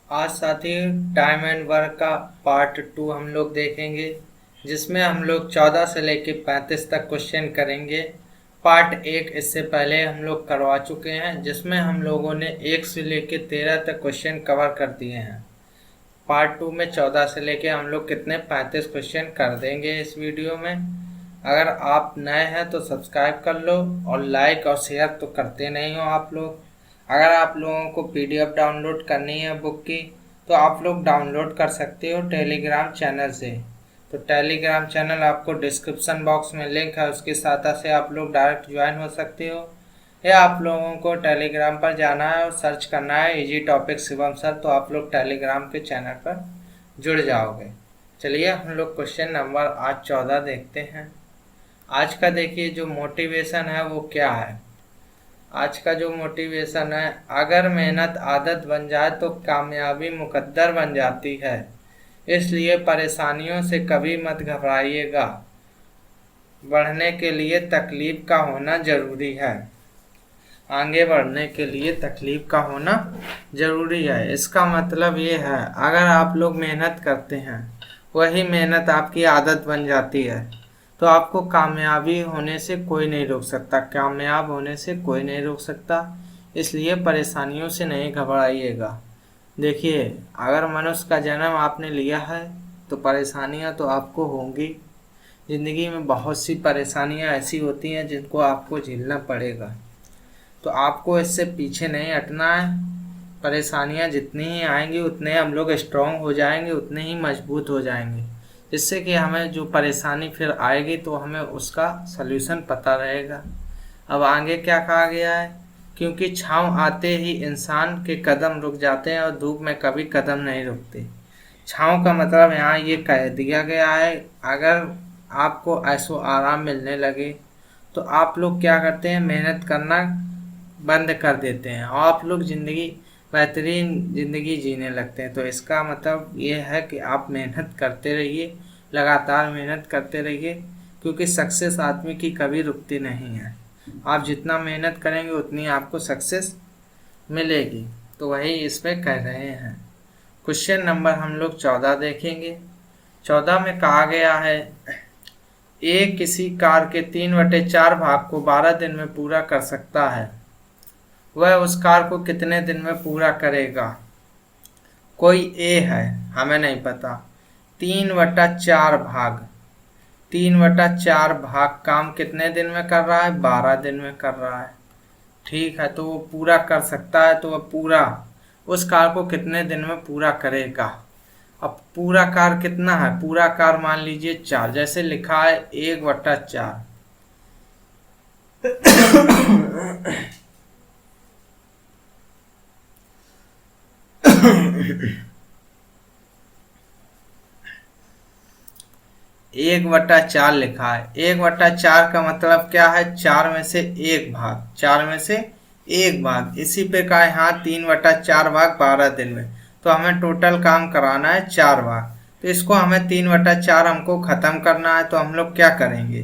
आज साथी time and work का पार्ट 2 हम लोग देखेंगे, जिसमें हम लोग 14 से लेके 35 तक क्वेश्चन करेंगे। पार्ट 1 इससे पहले हम लोग करवा चुके हैं, जिसमें हम लोगों ने 1 से लेके 13 तक क्वेश्चन कवर कर दिए हैं। पार्ट 2 में 14 से लेके हम लोग कितने 35 क्वेश्चन कर देंगे इस वीडियो में। अगर आप नए हैं तो सब्सक्राइब कर लो और लाइक और शेयर तो करते नहीं हो आप लोग। अगर आप लोगों को पीडीएफ डाउनलोड करनी है बुक की, तो आप लोग डाउनलोड कर सकते हो टेलीग्राम चैनल से। तो टेलीग्राम चैनल आपको डिस्क्रिप्शन बॉक्स में लिंक है, उसकी सहायता से आप लोग डायरेक्ट ज्वाइन हो सकते हो। या आप लोगों को टेलीग्राम पर जाना है और सर्च करना है इजी टॉपिक शिवम सर, तो आप लोग टेलीग्राम के चैनल पर जुड़ जाओगे। चलिए हम लोग क्वेश्चन नंबर आज 14 देखते हैं। आज का देखिए जो मोटिवेशन है वो क्या है। आज का जो मोटिवेशन है, अगर मेहनत आदत बन जाए तो कामयाबी मुकद्दर बन जाती है, इसलिए परेशानियों से कभी मत घबराइएगा। बढ़ने के लिए तकलीफ का होना जरूरी है। आगे बढ़ने के लिए तकलीफ का होना जरूरी है। इसका मतलब ये है, अगर आप लोग मेहनत करते हैं, वही मेहनत आपकी आदत बन जाती है, तो आपको कामयाबी होने से कोई नहीं रोक सकता, कामयाब होने से कोई नहीं रोक सकता। इसलिए परेशानियों से नहीं घबराइएगा। देखिए, अगर मनुष्य का जन्म आपने लिया है तो परेशानियां तो आपको होंगी। ज़िंदगी में बहुत सी परेशानियां ऐसी होती हैं जिनको आपको झेलना पड़ेगा, तो आपको इससे पीछे नहीं हटना है। परेशानियां जितनी ही आएंगी उतने हम लोग स्ट्रांग हो जाएंगे, उतने ही मजबूत हो जाएंगे, जिससे कि हमें जो परेशानी फिर आएगी तो हमें उसका सल्यूशन पता रहेगा। अब आगे क्या कहा गया है, क्योंकि छाँव आते ही इंसान के कदम रुक जाते हैं और धूप में कभी कदम नहीं रुकते। छाँव का मतलब यहाँ ये कह दिया गया है, अगर आपको ऐसो आराम मिलने लगे तो आप लोग क्या करते हैं, मेहनत करना बंद कर देते हैं और आप लोग बेहतरीन ज़िंदगी जीने लगते हैं। तो इसका मतलब ये है कि आप मेहनत करते रहिए, लगातार मेहनत करते रहिए, क्योंकि सक्सेस आदमी की कभी रुकती नहीं है। आप जितना मेहनत करेंगे उतनी आपको सक्सेस मिलेगी। तो वही इस पे कह रहे हैं। क्वेश्चन नंबर हम लोग 14 देखेंगे। 14 में कहा गया है, ए किसी कार के 3/4 भाग को 12 दिन में पूरा कर सकता है, वह उस कार को कितने दिन में पूरा करेगा। कोई ए है, हमें नहीं पता। 3/4 भाग, 3/4 भाग काम कितने दिन में कर रहा है, 12 दिन में कर रहा है। ठीक है, तो वो पूरा कर सकता है, तो वह पूरा उस कार को कितने दिन में पूरा करेगा। अब पूरा कार कितना है, पूरा कार मान लीजिए 4, जैसे लिखा है 1/4। 1/4 लिखा है। 1/4 का मतलब क्या है, 4 में से 1 भाग, 4 में से 1 भाग। इसी पे का है यहाँ 3/4 भाग 12 दिन में, तो हमें टोटल काम कराना है 4 भाग। तो इसको हमें 3/4 हमको ख़त्म करना है, तो हम लोग क्या करेंगे,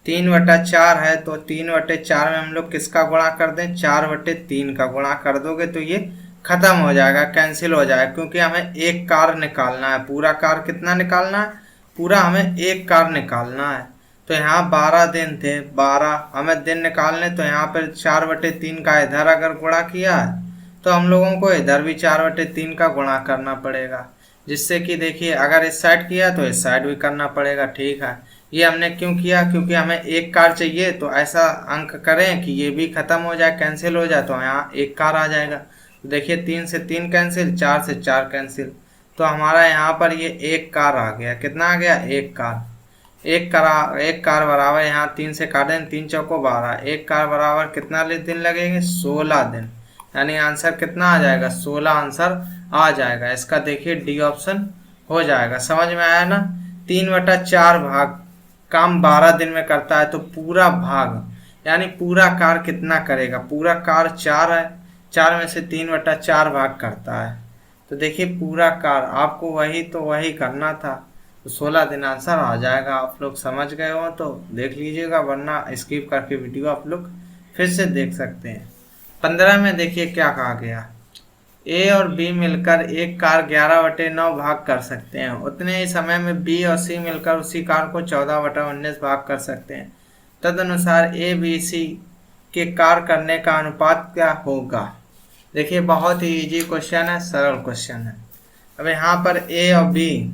3/4 है तो 3/4 में हम लोग किसका गुणा कर दें, 4/3 का गुणा कर दोगे तो ये खत्म हो जाएगा, कैंसिल हो जाएगा, क्योंकि हमें एक कार निकालना है। पूरा कार कितना निकालना है, पूरा हमें एक कार निकालना है। तो यहाँ 12 दिन थे, 12 हमें दिन निकालने, तो यहाँ पर 4/3 का इधर अगर गुणा किया है तो हम लोगों को इधर भी 4/3 का गुणा करना पड़ेगा, जिससे कि देखिए अगर इस साइड किया तो इस साइड भी करना पड़ेगा। ठीक है, ये हमने क्यों किया, क्योंकि हमें एक कार चाहिए, तो ऐसा अंक करें कि ये भी खत्म हो जाए, कैंसिल हो जाए, तो यहाँ एक कार आ जाएगा। तो देखिए 3 से 3 कैंसिल, 4 से 4 कैंसिल, तो हमारा यहाँ पर ये एक कार आ गया। कितना आ गया, एक कार। एक कार बराबर, यहाँ 3 से काटें, 3 चौको 12, एक कार बराबर कितना दिन लगेंगे, 16 दिन। यानी आंसर कितना आ जाएगा, 16 आंसर आ जाएगा। इसका देखिए डी ऑप्शन हो जाएगा। समझ में आया ना। 3/4 भाग काम 12 दिन में करता है, तो पूरा भाग यानी पूरा कार कितना करेगा, पूरा कार 4 है, 4 में से 3/4 भाग करता है। तो देखिए पूरा कार आपको वही करना था, तो 16 दिन आंसर आ जाएगा। आप लोग समझ गए हो तो देख लीजिएगा, वरना स्किप करके वीडियो आप लोग फिर से देख सकते हैं। 15 में देखिए क्या कहा गया, ए और बी मिलकर एक कार 11/9 भाग कर सकते हैं, उतने ही समय में बी और सी मिलकर उसी कार को 14/19 भाग कर सकते हैं। तदनुसार ए बी सी के कार करने का अनुपात क्या होगा। देखिए बहुत ही इजी क्वेश्चन है, सरल क्वेश्चन है। अब यहाँ पर ए और बी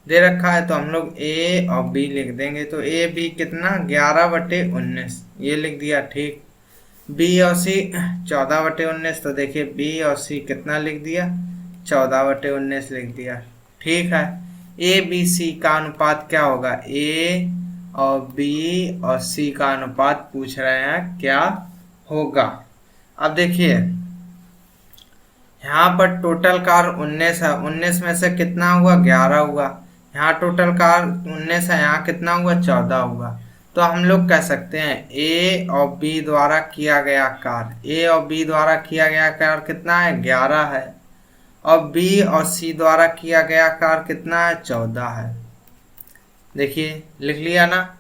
दे रखा है तो हम लोग ए और बी लिख देंगे। तो ए बी कितना 11/19 ये लिख दिया, ठीक। बी और सी 14/19 तो देखिए बी और सी कितना लिख दिया 14/19 लिख दिया, ठीक है। ए बी सी का अनुपात क्या होगा, ए और बी और सी का अनुपात पूछ रहे हैं क्या होगा। अब देखिए यहाँ पर टोटल कार 19 है, 19 में से कितना हुआ 11 हुआ। यहाँ टोटल कार 19 है, यहाँ कितना हुआ 14 हुआ। तो हम लोग कह सकते हैं ए और बी द्वारा किया गया कार्य, ए और बी द्वारा किया गया कार्य कितना है 11 है, और बी और सी द्वारा किया गया कार्य कितना है 14 है। देखिए लिख लिया ना,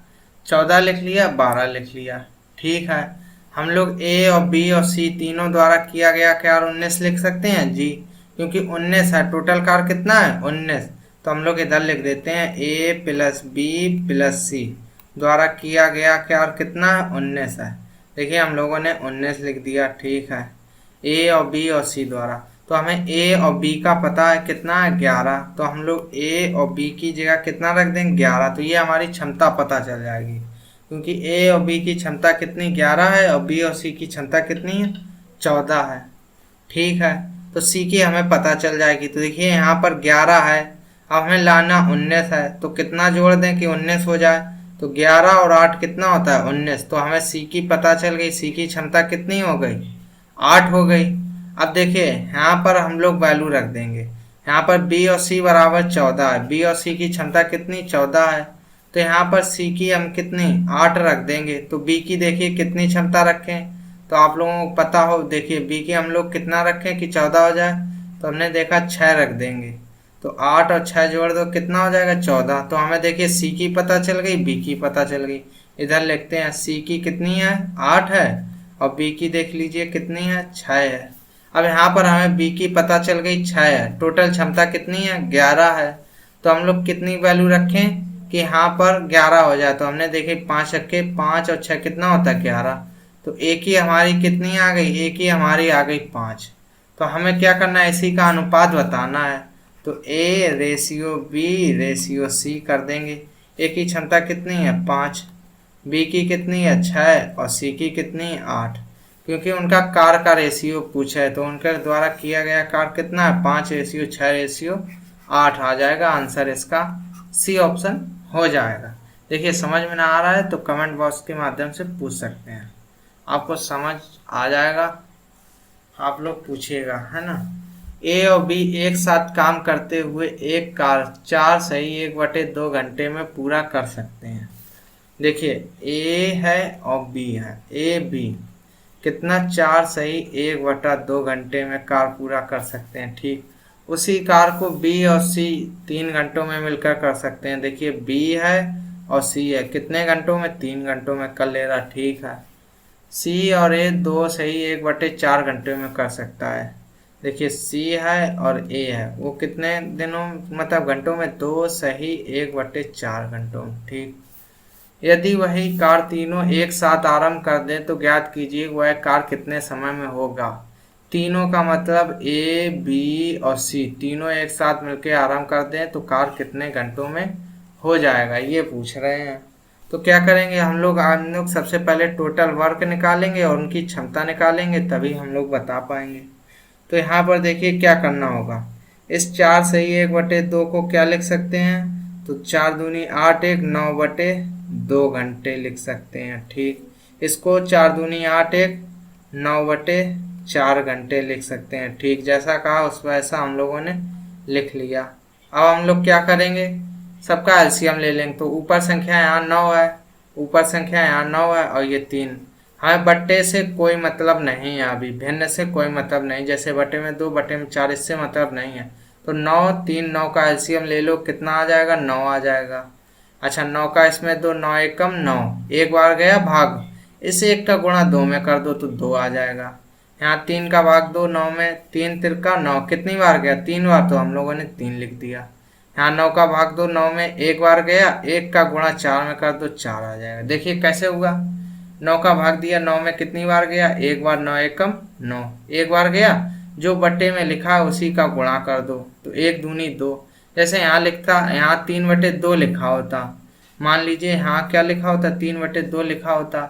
14 लिख लिया, 12 लिख लिया, ठीक है। हम लोग ए और बी और सी तीनों द्वारा किया गया कार्य 19 लिख सकते हैं जी, क्योंकि 19 है, टोटल कार्य कितना है 19। तो हम लोग इधर लिख देते हैं ए प्लस बी प्लस सी द्वारा किया गया कार्य कितना है 19 है। देखिए हम लोगों ने 19 लिख दिया, ठीक है। ए और बी और सी द्वारा, तो हमें ए और बी का पता है कितना है 11, तो हम लोग ए और बी की जगह कितना रख देंगे 11। तो ये हमारी क्षमता पता चल जाएगी, क्योंकि ए और बी की क्षमता कितनी 11 है और बी और सी की क्षमता कितनी है 14 है, ठीक है। तो सी की हमें पता चल जाएगी। तो देखिए यहाँ पर 11 है, अब हमें लाना 19 है, तो कितना जोड़ दें कि 19 हो जाए। तो 11 और 8 कितना होता है 19। तो हमें सी की पता चल गई, सी की क्षमता कितनी हो गई 8 हो गई। अब देखिए यहाँ पर हम लोग वैल्यू रख देंगे, यहाँ पर बी और सी बराबर 14 है, बी और सी की क्षमता कितनी 14 है। तो यहाँ पर सी की हम कितनी 8 रख देंगे। तो बी की देखिए कितनी क्षमता रखें, तो आप लोगों को पता हो, देखिए बी की हम लोग कितना रखें कि 14 हो जाए। तो हमने देखा 6 रख देंगे, तो 8 और 6 जोड़ दो कितना हो जाएगा 14। तो हमें देखिए सी की पता चल गई, बी की पता चल गई। इधर लिखते हैं सी की कितनी है 8 है, और बी की देख लीजिए कितनी है 6 है। अब यहाँ पर हमें बी की पता चल गई 6 है, टोटल क्षमता कितनी है 11 है। तो हम लोग कितनी वैल्यू रखें कि यहाँ पर 11 हो जाए। तो हमने देखे 5 रखे, 5 और 6 कितना होता है 11। तो एक ही हमारी कितनी आ गई, एक ही हमारी आ गई 5। तो हमें क्या करना है, इसी का अनुपात बताना है। तो A ratio B ratio C कर देंगे। ए की क्षमता कितनी है 5, बी की कितनी है 6 और सी की कितनी 8। क्योंकि उनका कार का रेशियो पूछा है, तो उनके द्वारा किया गया कार कितना है 5:6:8 आ जाएगा। आंसर इसका सी ऑप्शन हो जाएगा। देखिए समझ में ना आ रहा है तो कमेंट बॉक्स के माध्यम से पूछ सकते हैं, आपको समझ आ जाएगा, आप लोग पूछिएगा, है ना। ए और बी एक साथ काम करते हुए एक कार 4 सही 1/2 घंटे में पूरा कर सकते हैं। देखिए ए है और बी है, ए बी कितना 4 सही 1/2 घंटे में कार पूरा कर सकते हैं, ठीक। उसी कार को बी और सी 3 घंटों में मिलकर कर सकते हैं। देखिए बी है और सी है, कितने घंटों में 3 घंटों में कर ले रहा, ठीक है। सी और ए 2 सही 1/4 घंटे में कर सकता है। देखिए सी है और ए है, वो कितने दिनों मतलब घंटों में 2 सही 1/4 घंटों में, ठीक। यदि वही कार तीनों एक साथ आरंभ कर दें तो ज्ञात कीजिए वह कार कितने समय में होगा। तीनों का मतलब ए बी और सी तीनों एक साथ मिलकर आरंभ कर दें तो कार कितने घंटों में हो जाएगा, ये पूछ रहे हैं। तो क्या करेंगे हम लोग सबसे पहले टोटल वर्क निकालेंगे और उनकी क्षमता निकालेंगे, तभी हम लोग बता पाएंगे। तो यहाँ पर देखिए क्या करना होगा, इस 4 सही 1/2 को क्या लिख सकते हैं, तो 4 दूनी 8 1 9/2 घंटे लिख सकते हैं, ठीक। इसको 4 दूनी 8 1 9/4 घंटे लिख सकते हैं, ठीक। जैसा कहा उस वैसा हम लोगों ने लिख लिया। अब हम लोग क्या करेंगे, सबका एलसीएम ले लेंगे। तो ऊपर संख्या यहाँ 9 है, ऊपर संख्या यहाँ 9 है और ये 3। हमें बट्टे से कोई मतलब नहीं है, अभी भिन्न से कोई मतलब नहीं, जैसे बट्टे में 2 बट्टे में 4 इससे मतलब नहीं है। तो 9 3 9 का एलसीएम ले लो, कितना आ जाएगा 9 आ जाएगा। अच्छा 9 का इसमें 2 9 एकम 9, एक बार गया भाग, इस 1 का गुणा 2 में कर दो तो 2 आ जाएगा। यहाँ 3 का भाग दो 9 में, 3 तिरका 9, कितनी बार गया 3 बार, तो हम लोगों ने 3 लिख दिया। यहाँ 9 का भाग दो 9 में, एक बार गया, 1 का गुणा 4 में कर दो 4 आ जाएगा। देखिए कैसे हुआ, 9 का भाग दिया 9 में, कितनी बार गया, एक बार, 9 एकम 9, एक बार गया, जो बट्टे में लिखा है उसी का गुणा कर दो, तो 1 दूनी 2। जैसे यहाँ लिखता, यहाँ 3/2 लिखा होता, मान लीजिए यहाँ क्या लिखा होता, 3/2 लिखा होता,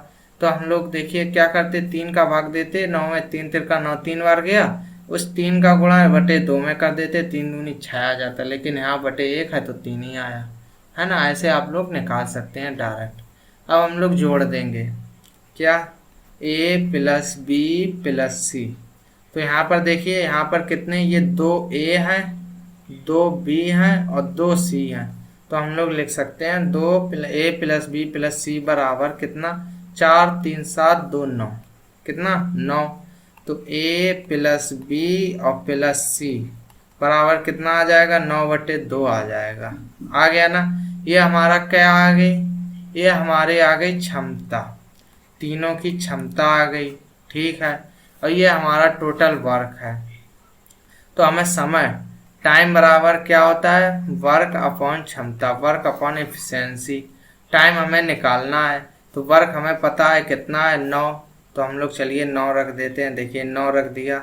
तो हम लोग देखिए क्या करते, 3 का भाग देते 9 में, 3 तिरका 9, 3 बार गया, उस 3 का गुणा बटे 2 में कर देते, 3 दूनी 6 आ जाता, लेकिन यहाँ बटे 1 है तो 3 ही आया, है ना। ऐसे आप लोग निकाल सकते हैं डायरेक्ट। अब हम लोग जोड़ देंगे क्या, a प्लस बी प्लस सी, तो यहाँ पर देखिए यहाँ पर कितने, ये 2a हैं, 2b हैं और 2c हैं, तो हम लोग लिख सकते हैं a प्लस बी प्लस सी बराबर कितना, 4 3 7 2 9, कितना 9, तो a प्लस बी और प्लस सी बराबर कितना आ जाएगा, 9/2 आ जाएगा। आ गया ना। ये हमारा क्या आ गई, ये हमारे आ गई क्षमता, तीनों की क्षमता आ गई, ठीक है। और ये हमारा टोटल वर्क है। तो हमें समय, टाइम बराबर क्या होता है, वर्क अपॉन क्षमता, वर्क अपॉन एफिशिएंसी। टाइम हमें निकालना है, तो वर्क हमें पता है कितना है 9, तो हम लोग चलिए 9 रख देते हैं। देखिए 9 रख दिया,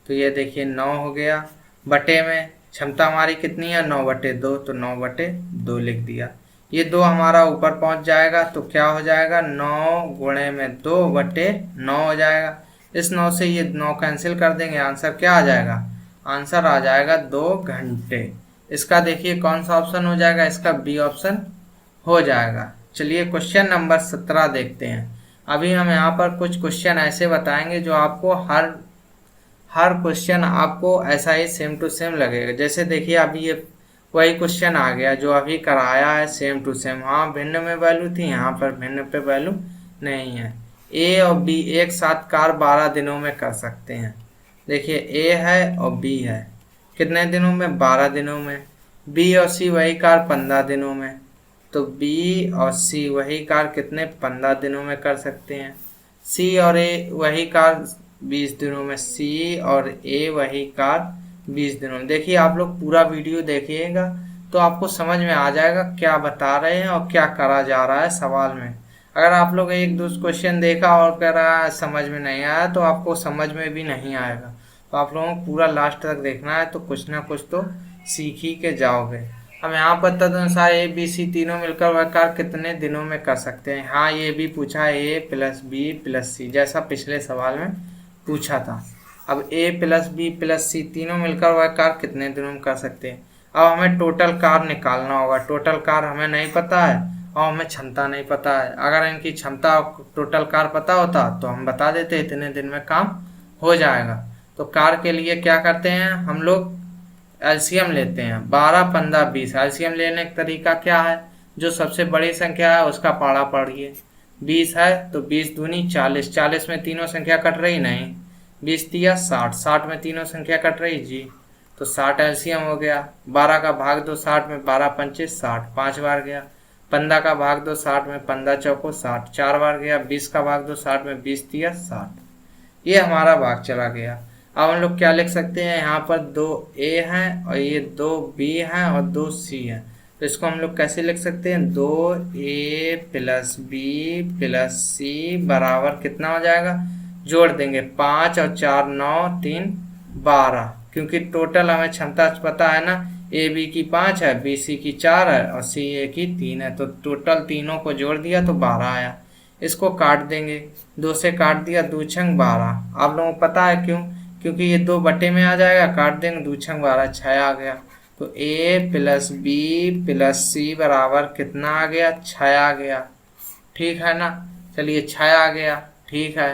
तो ये देखिए 9 हो गया, बटे में क्षमता हमारी कितनी है 9/2, तो 9/2 लिख दिया। ये 2 हमारा ऊपर पहुंच जाएगा, तो क्या हो जाएगा, 9 गुणे में 2/9 हो जाएगा। इस 9 से ये 9 कैंसिल कर देंगे, आंसर क्या आ जाएगा, आंसर आ जाएगा 2 घंटे। इसका देखिए कौन सा ऑप्शन हो जाएगा, इसका बी ऑप्शन हो जाएगा। चलिए क्वेश्चन नंबर 17 देखते हैं। अभी हम यहाँ पर कुछ क्वेश्चन ऐसे बताएंगे जो आपको हर क्वेश्चन आपको ऐसा ही सेम टू सेम लगेगा। जैसे देखिए अभी ये वही क्वेश्चन आ गया जो अभी कराया है, सेम टू सेम। हाँ भिन्न में वैल्यू थी, यहाँ पर भिन्न पे वैल्यू नहीं है। ए और बी एक साथ कार्य 12 दिनों में कर सकते हैं। देखिए ए है और बी है, कितने दिनों में, 12 दिनों में। बी और सी वही कार्य 15 दिनों में, तो बी और सी वही कार्य कितने, 15 दिनों में कर सकते हैं। सी और ए वही कार्य 20 दिनों में, सी और ए वही कार्य 20 दिनों में। देखिए आप लोग पूरा वीडियो देखिएगा तो आपको समझ में आ जाएगा क्या बता रहे हैं और क्या करा जा रहा है सवाल में। अगर आप लोग एक दो क्वेश्चन देखा और कह रहा है समझ में नहीं आया, तो आपको समझ में भी नहीं आएगा। तो आप लोगों को पूरा लास्ट तक देखना है, तो कुछ ना कुछ तो सीख ही के जाओगे। अब यहाँ पर तदनुसार ए बी सी तीनों मिलकर वह कार्य कितने दिनों में कर सकते हैं। हाँ ये भी पूछा, ए प्लस बी प्लस सी, जैसा पिछले सवाल में पूछा था। अब ए प्लस बी प्लस सी तीनों मिलकर वह कार्य कितने दिनों में कर सकते हैं। अब हमें टोटल कार्य निकालना होगा। टोटल कार्य हमें नहीं पता है और हमें क्षमता नहीं पता है। अगर इनकी क्षमता और टोटल कार्य पता होता तो हम बता देते इतने दिन में काम हो जाएगा। तो कार्य के लिए क्या करते हैं हम लोग, एलसीएम लेते हैं। 12 15 20, एलसीएम लेने का तरीका क्या है, जो सबसे बड़ी संख्या है उसका पाड़ा पढ़िए। 20 है तो 20 दूनी 40, 40 में तीनों संख्या कट रही नहीं, 20 दिया 60, 60 में तीनों संख्या कट रही जी, तो 60 एलसीएम हो गया। 12 का भाग दो 60 में, 12 पंचे 60, 5 बार गया। 15 का भाग दो 60 में, 15 चौको 60, 4 बार गया। 20 का भाग दो 60 में, 20 दिया 60, ये हमारा भाग चला गया। अब हम लोग क्या लिख सकते हैं, यहाँ पर 2a हैं और ये 2b हैं और 2c हैं, तो इसको हम लोग कैसे लिख सकते हैं, 2a प्लस बी प्लस सी बराबर कितना हो जाएगा, जोड़ देंगे 5 और 4 9 3 12, क्योंकि टोटल हमें क्षमता पता है ना, ए बी की 5 है, बी सी की 4 है और सी ए की 3 है, तो टोटल तीनों को जोड़ दिया तो 12 आया। इसको काट देंगे, 2 से काट दिया, 2 छंग 12। आप लोगों को पता है क्यों, क्योंकि ये 2 बटे में आ जाएगा, काट देंगे, 2 छंग 12, 6 आ गया। तो a प्लस बी प्लस सी बराबर कितना आ गया, 6 आ गया, ठीक है ना। चलिए 6 आ गया, ठीक है।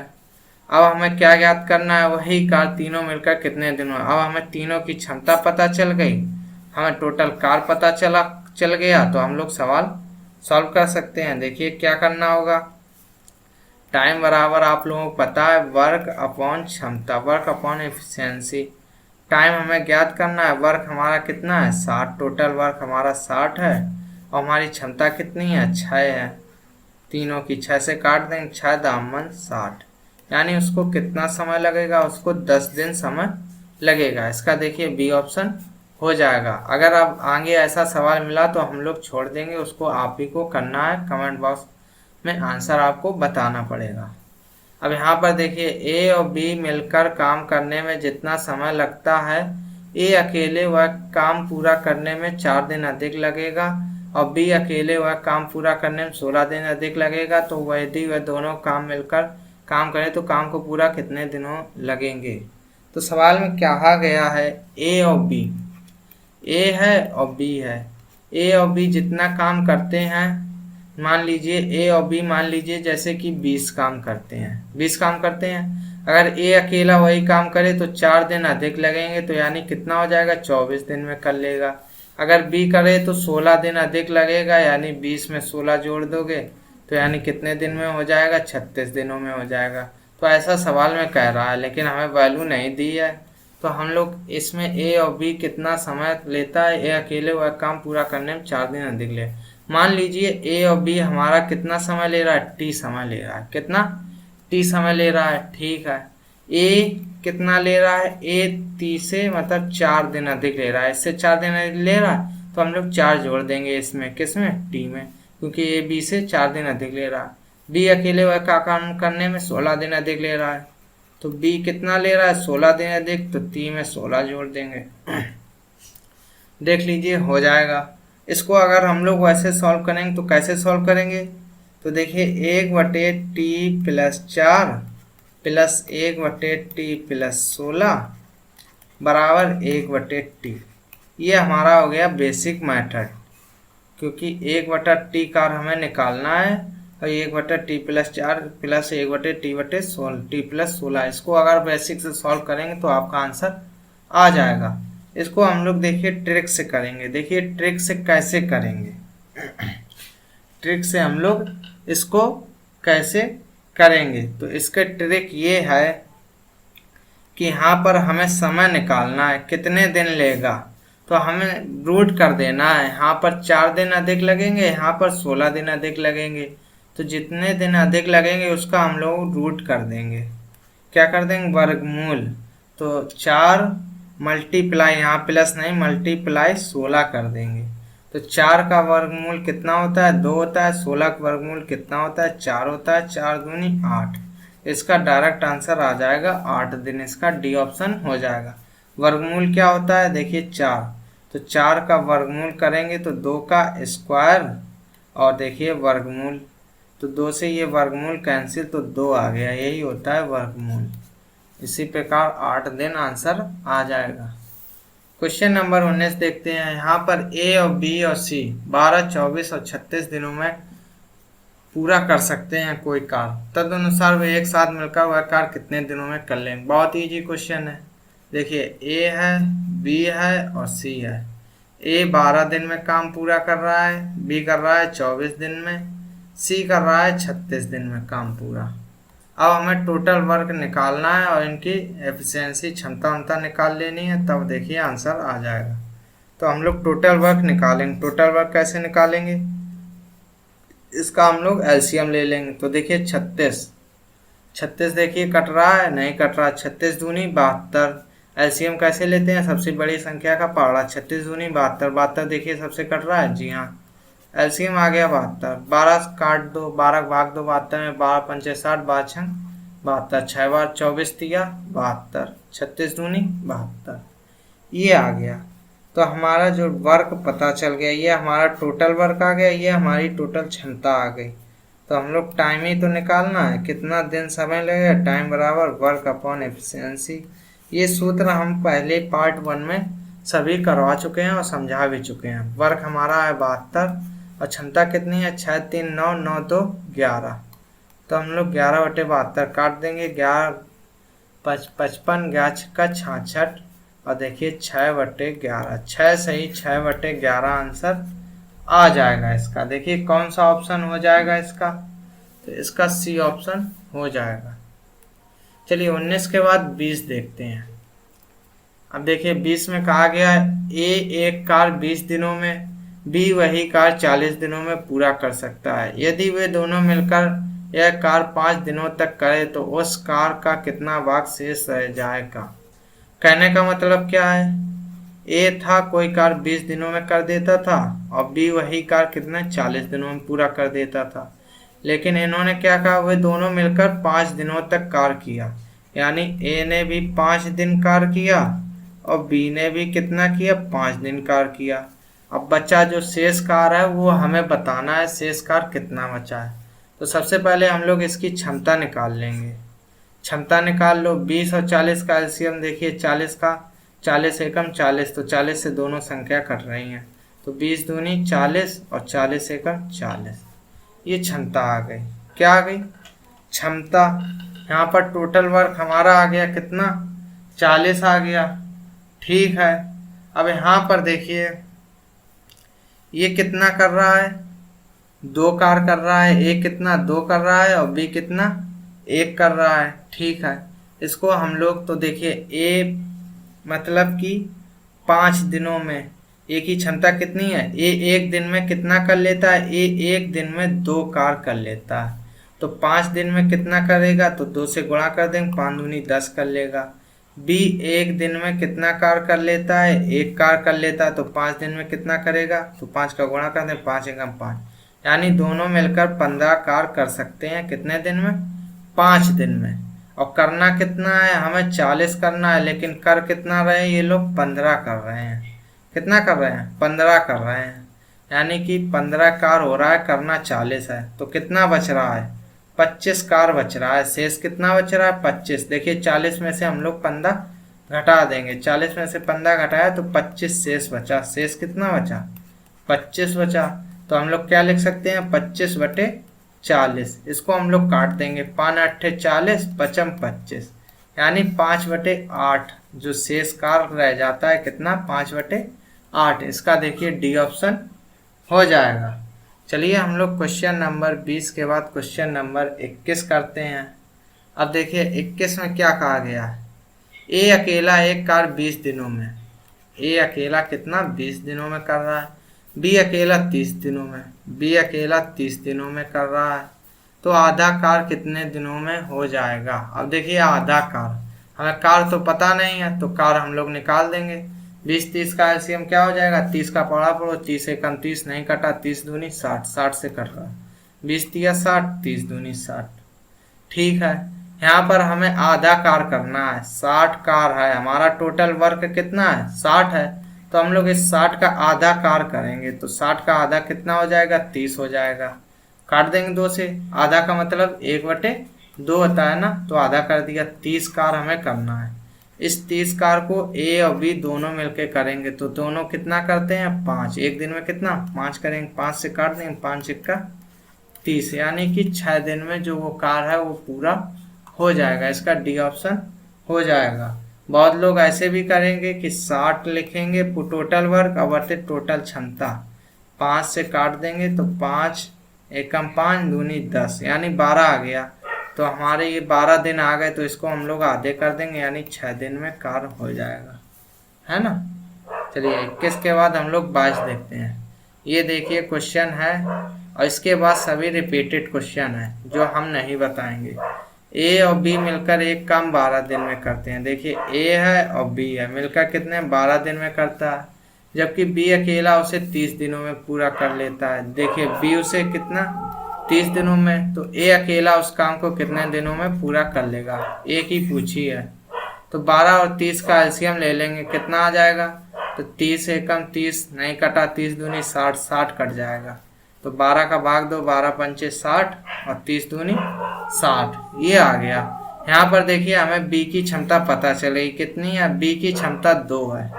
अब हमें क्या ज्ञात करना है, वही कार्य तीनों मिलकर कितने दिनों में। अब हमें तीनों की क्षमता पता चल गई, हमें टोटल कार्य पता चल गया, तो हम लोग सवाल सॉल्व कर सकते हैं। देखिए क्या करना होगा, टाइम बराबर आप लोगों को पता है वर्क अपॉन क्षमता, वर्क अपॉन एफिशिएंसी। टाइम हमें ज्ञात करना है, वर्क हमारा कितना है 60, टोटल वर्क हमारा 60 है और हमारी क्षमता कितनी है 6 है। तीनों की 6 से काट देंगे, 6 दामन 60, यानी उसको कितना समय लगेगा, उसको 10 दिन समय लगेगा। इसका देखिए बी ऑप्शन हो जाएगा। अगर अब आगे ऐसा सवाल मिला तो हम लोग छोड़ देंगे, उसको आप ही को करना है, कमेंट बॉक्स में आंसर आपको बताना पड़ेगा। अब यहाँ पर देखिए ए और बी मिलकर काम करने में जितना समय लगता है, ए अकेले वह काम पूरा करने में 4 दिन अधिक लगेगा और बी अकेले वह काम पूरा करने में 16 दिन अधिक लगेगा। तो वह यदि वह दोनों काम मिलकर काम करें तो काम को पूरा कितने दिनों लगेंगे। तो सवाल में कहा गया है ए और बी, ए है और बी है। ए और बी जितना काम करते हैं, मान लीजिए ए और बी मान लीजिए जैसे कि 20 काम करते हैं, 20 काम करते हैं। अगर ए अकेला वही काम करे तो 4 दिन अधिक लगेंगे, तो यानी कितना हो जाएगा, 24 दिन में कर लेगा। अगर बी करे तो 16 दिन अधिक लगेगा, यानी 20 में 16 जोड़ दोगे तो यानी कितने दिन में हो जाएगा, 36 दिनों में हो जाएगा। तो ऐसा सवाल में कह रहा है, लेकिन हमें वैल्यू नहीं दी है। तो हम लोग इसमें ए और बी कितना समय लेता है, ए अकेले वह काम पूरा करने में 4 दिन अधिक ले। मान लीजिए ए और बी हमारा कितना समय ले रहा है, टी समय ले रहा है। कितना, टी समय ले रहा है, ठीक है। ए कितना ले रहा है, ए टी से मतलब 4 दिन अधिक ले रहा है, इससे 4 दिन अधिक ले रहा है तो हम लोग 4 जोड़ देंगे इसमें, किसमें, टी में, क्योंकि ए बी से 4 दिन अधिक ले रहा है। बी अकेले वह का काम करने में 16 दिन अधिक ले रहा है, तो बी कितना ले रहा है, 16 दिन अधिक, तो टी में 16 जोड़ देंगे। देख लीजिए हो जाएगा। इसको अगर हम लोग वैसे सॉल्व करेंगे तो कैसे सॉल्व करेंगे, तो देखिए 1/t+4 प्लस 1/t+16 बराबर 1/t। ये हमारा हो गया बेसिक मेथड, क्योंकि 1/t का हमें निकालना है और 1/t+4 प्लस 1/t+16, इसको अगर बेसिक से सॉल्व करेंगे तो आपका आंसर आ जाएगा। इसको हम लोग देखिए ट्रिक से करेंगे। देखिए ट्रिक से कैसे करेंगे, ट्रिक से हम लोग इसको कैसे करेंगे। तो इसका ट्रिक ये है कि यहाँ पर हमें समय निकालना है, कितने दिन लेगा, तो हमें रूट कर देना है। यहाँ पर 4 दिन अधिक लगेंगे, यहाँ पर 16 दिन अधिक लगेंगे, तो जितने दिन अधिक लगेंगे उसका हम लोग रूट कर देंगे। क्या कर देंगे, वर्गमूल। तो 4 मल्टीप्लाई, यहाँ प्लस नहीं, मल्टीप्लाई 16 कर देंगे। तो 4 का वर्गमूल कितना होता है, 2 होता है। 16 का वर्गमूल कितना होता है, 4 होता है। 4 दूनी 8। इसका डायरेक्ट आंसर आ जाएगा 8 दिन। इसका डी ऑप्शन हो जाएगा। वर्गमूल क्या होता है, देखिए 4, तो 4 का वर्गमूल करेंगे तो 2 का स्क्वायर और देखिए वर्गमूल, तो 2 से ये वर्गमूल कैंसिल, तो 2 आ गया, यही होता है वर्गमूल। इसी प्रकार 8 दिन आंसर आ जाएगा। क्वेश्चन नंबर 19 देखते हैं। यहाँ पर ए और बी और सी 12, 24 और 36 दिनों में पूरा कर सकते हैं कोई कार्य, तदनुसार वे एक साथ मिलकर वह कार्य कितने दिनों में कर लेंगे। बहुत ईजी क्वेश्चन है। देखिए ए है, बी है और सी है। ए 12 दिन में काम पूरा कर रहा है, बी कर रहा है 24 दिन में, सी कर रहा है 36 दिन में काम पूरा। अब हमें टोटल वर्क निकालना है और इनकी एफिशिएंसी, क्षमता निकाल लेनी है, तब देखिए आंसर आ जाएगा। तो हम लोग टोटल वर्क निकालेंगे। टोटल वर्क कैसे निकालेंगे, इसका हम लोग एलसीएम ले लेंगे। तो देखिए 36 देखिए कट रहा है, नहीं कट रहा। 36 दूनी 72। एलसीएम कैसे लेते हैं, सबसे बड़ी संख्या का पहाड़ा। 36 दूनी 72, 72 देखिए सबसे कट रहा है, जी हाँ, एलसीएम आ गया 72। 12 काट दो, 12 भाग दो 72 में, 12 पंचे 60, 12 छंग 72, 6 बार 24 दिया 72, 36 दूनी 72, ये आ गया। तो हमारा जो वर्क पता चल गया, ये हमारा टोटल वर्क आ गया, ये हमारी टोटल क्षमता आ गई। तो हम लोग टाइम ही तो निकालना है, कितना दिन समय लगेगा, टाइम बराबर वर्क अपॉन एफिशिएंसी। ये सूत्र हम पहले पार्ट 1 में सभी करवा चुके हैं और समझा भी चुके हैं। वर्क हमारा है 72 और क्षमता कितनी है, 6 3 9 9 2 11। तो हम लोग 11/72 काट देंगे, 11 55, 11 छक्का 66 और देखिए 6/11, 6 सही 6/11 आंसर आ जाएगा इसका। देखिए कौन सा ऑप्शन हो जाएगा इसका, तो इसका सी ऑप्शन हो जाएगा। चलिए 19 के बाद 20 देखते हैं। अब देखिए 20 में कहा गया है ए एक कार्य 20 दिनों में, बी वही कार्य 40 दिनों में पूरा कर सकता है। यदि वे दोनों मिलकर यह कार्य 5 दिनों तक करे तो उस कार्य का कितना भाग शेष रह जाएगा। कहने का मतलब क्या है, ए था कोई कार्य 20 दिनों में कर देता था और बी वही कार्य कितने 40 दिनों में पूरा कर देता था, लेकिन इन्होंने क्या कहा, वे दोनों मिलकर 5 दिनों तक कार्य किया। यानी ए ने भी 5 दिन कार्य किया और बी ने भी कितना किया, 5 दिन कार्य किया। अब बचा जो शेष कार्य है वो हमें बताना है, शेष कार्य कितना बचा है। तो सबसे पहले हम लोग इसकी क्षमता निकाल लेंगे। क्षमता निकाल लो, 20 और 40 का एलसीएम देखिए, 40 का 40 एकम 40, तो 40 से दोनों संख्या कट रही हैं, तो 20 दूनी 40 और 40 एकम 40। ये क्षमता आ गई। क्या आ गई, क्षमता। यहाँ पर टोटल वर्क हमारा आ गया कितना, 40 आ गया। ठीक है, अब यहाँ पर देखिए ये कितना कर रहा है, 2 कार्य कर रहा है। ए कितना 2 कर रहा है और बी कितना 1 कर रहा है। ठीक है, इसको हम लोग तो देखिए ए मतलब कि 5 दिनों में ए की क्षमता कितनी है, ए 1 दिन में कितना कर लेता है, ए 1 दिन में 2 कार्य कर लेता है। तो 5 दिन में कितना करेगा, तो 2 से गुणा कर देंगे, 5 दूनी 10 कर लेगा। बी 1 दिन में कितना कार्य कर लेता है, 1 कार्य कर लेता है, तो 5 दिन में कितना करेगा, तो 5 का गुणा कर दें, 5 एकम 5, यानी दोनों मिलकर 15 कार्य कर सकते हैं। कितने दिन में, 5 दिन में। और करना कितना है, हमें 40 करना है, लेकिन कर कितना रहे ये लोग, 15 कर रहे हैं। कितना कर रहे हैं, 15 कर रहे हैं, यानी कि 15 कार्य हो रहा है, करना 40 है, तो कितना बच रहा है, 25 कार्य बच रहा है। शेष कितना बच रहा है, 25। देखिए 40 में से हम लोग 15 घटा देंगे, 40 में से 15 घटाया तो 25 शेष बचा। शेष कितना बचा, 25 बचा। तो हम लोग क्या लिख सकते हैं, 25/40। इसको हम लोग काट देंगे, 5 8 40, 5 25, यानी 5/8 जो शेष कार्य रह जाता है कितना, 5/8। इसका देखिए डी ऑप्शन हो जाएगा। चलिए हम लोग क्वेश्चन नंबर 20 के बाद क्वेश्चन नंबर 21 करते हैं। अब देखिए 21 में क्या कहा गया है, ए अकेला एक कार्य 20 दिनों में, ए अकेला कितना 20 दिनों में कर रहा है, बी अकेला 30 दिनों में, बी अकेला 30 दिनों में कर रहा है, तो आधा कार्य कितने दिनों में हो जाएगा। अब देखिए आधा कार्य, हमें कार्य तो पता नहीं है, तो कार्य हम लोग निकाल देंगे। 20 30 का एलसीएम क्या हो जाएगा, 30 का पड़ा पड़ो, 30 एकम 30 नहीं कटा, 30 दूनी 60, 60 से कट रहा, 20 तिया 60, 30 दूनी 60। ठीक है, यहाँ पर हमें आधा कार्य करना है, 60 कार्य है हमारा, टोटल वर्क कितना है 60 है, तो हम लोग इस 60 का आधा कार्य करेंगे, तो 60 का आधा कितना हो जाएगा, 30 हो जाएगा। काट देंगे 2 से, आधा का मतलब 1/2 होता है ना, तो आधा कर दिया। 30 कार्य हमें करना है। इस 30 कार्य को ए और बी दोनों मिलके करेंगे, तो दोनों कितना करते हैं, 5। एक दिन में कितना 5 करेंगे, 5 से काट देंगे, 5 सिक्का 30, यानी कि 6 दिन में जो वो कार्य है वो पूरा हो जाएगा। इसका डी ऑप्शन हो जाएगा। बहुत लोग ऐसे भी करेंगे कि 60 लिखेंगे टोटल वर्क और बटे टोटल क्षमता, 5 से काट देंगे तो 5 एकम 5 दूनी 10, यानी 12 आ गया। तो हमारे ये 12 दिन आ गए, तो इसको हम लोग आधे कर देंगे, यानी 6 दिन में कार्य हो जाएगा, है ना। चलिए 21 के बाद हम लोग 22 देखते हैं। ये देखिए क्वेश्चन है और इसके बाद सभी रिपीटेड क्वेश्चन है जो हम नहीं बताएंगे। ए और बी मिलकर एक काम 12 दिन में करते हैं। देखिए ए है और बी है, मिलकर कितने 12 दिन में करता है, जबकि बी अकेला उसे 30 दिनों में पूरा कर लेता है। देखिए बी उसे कितना 30 दिनों में, तो ए अकेला उस काम को कितने दिनों में पूरा कर लेगा, एक ही पूछी है। तो 12 और 30 का एलसीएम ले लेंगे, कितना आ जाएगा, तो 30 एकम 30 नहीं कटा, 30 दूनी 60, 60 कट जाएगा, तो 12 का भाग दो, 12 पंचे 60 और 30 दूनी 60, ये आ गया। यहाँ पर देखिए हमें बी की क्षमता पता चलेगी कितनी है, बी की क्षमता 2 है।